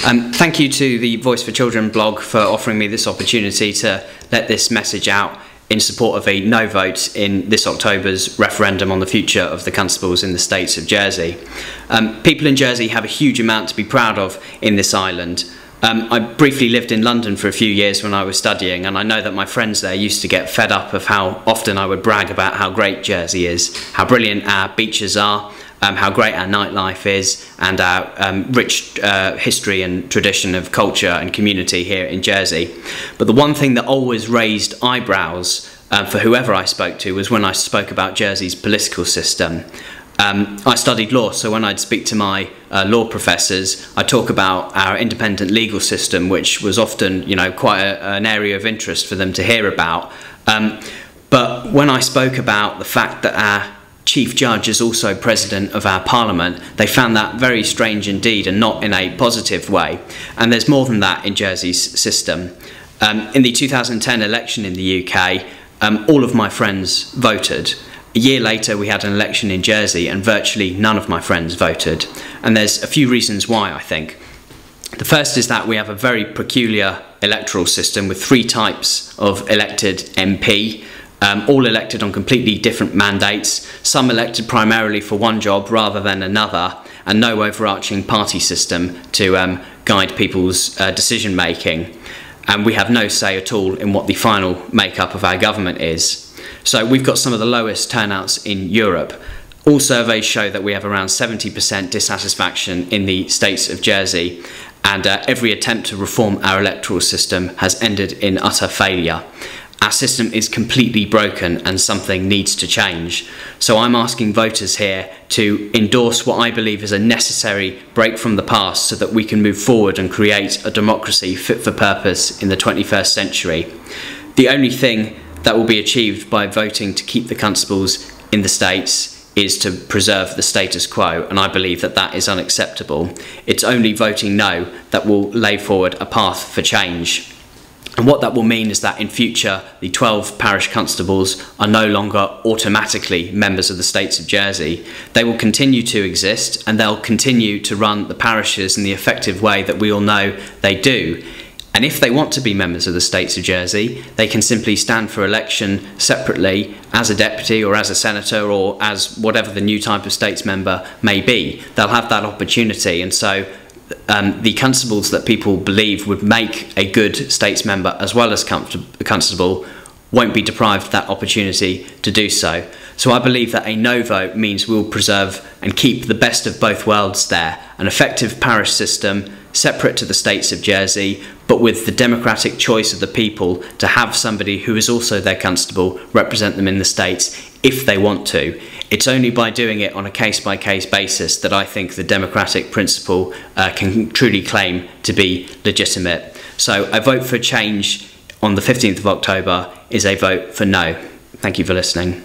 Thank you to the Voice for Children blog for offering me this opportunity to let this message out in support of a no vote in this October's referendum on the future of the constables in the states of Jersey. People in Jersey have a huge amount to be proud of in this island. I briefly lived in London for a few years when I was studying, and I know that my friends there used to get fed up of how often I would brag about how great Jersey is, how brilliant our beaches are, how great our nightlife is, and our rich history and tradition of culture and community here in Jersey. But the one thing that always raised eyebrows for whoever I spoke to was when I spoke about Jersey's political system. I studied law, so when I'd speak to my law professors, I'd talk about our independent legal system, which was often, quite an area of interest for them to hear about. But when I spoke about the fact that our Chief Judge is also President of our Parliament, they found that very strange indeed, and not in a positive way. And there's more than that in Jersey's system. In the 2010 election in the UK, all of my friends voted. A year later, we had an election in Jersey and virtually none of my friends voted. And there's a few reasons why, I think. The first is that we have a very peculiar electoral system with 3 types of elected MP, all elected on completely different mandates, some elected primarily for one job rather than another, and no overarching party system to guide people's decision making. And we have no say at all in what the final makeup of our government is. So we've got some of the lowest turnouts in Europe. All surveys show that we have around 70% dissatisfaction in the states of Jersey, and every attempt to reform our electoral system has ended in utter failure. Our system is completely broken and something needs to change. So I'm asking voters here to endorse what I believe is a necessary break from the past so that we can move forward and create a democracy fit for purpose in the 21st century. The only thing that will be achieved by voting to keep the constables in the states is to preserve the status quo, and I believe that that is unacceptable. It's only voting no that will lay forward a path for change. And what that will mean is that in future, the 12 parish constables are no longer automatically members of the states of Jersey. They will continue to exist, and they'll continue to run the parishes in the effective way that we all know they do. And if they want to be members of the states of Jersey, they can simply stand for election separately as a deputy or as a senator or as whatever the new type of states member may be. They'll have that opportunity, and so the constables that people believe would make a good states member as well as constable won't be deprived of that opportunity to do so. So I believe that a no vote means we'll preserve and keep the best of both worlds there, an effective parish system separate to the states of Jersey, but with the democratic choice of the people to have somebody who is also their constable represent them in the states if they want to. It's only by doing it on a case-by-case basis that I think the democratic principle can truly claim to be legitimate. So a vote for change on the 15th of October is a vote for no. Thank you for listening.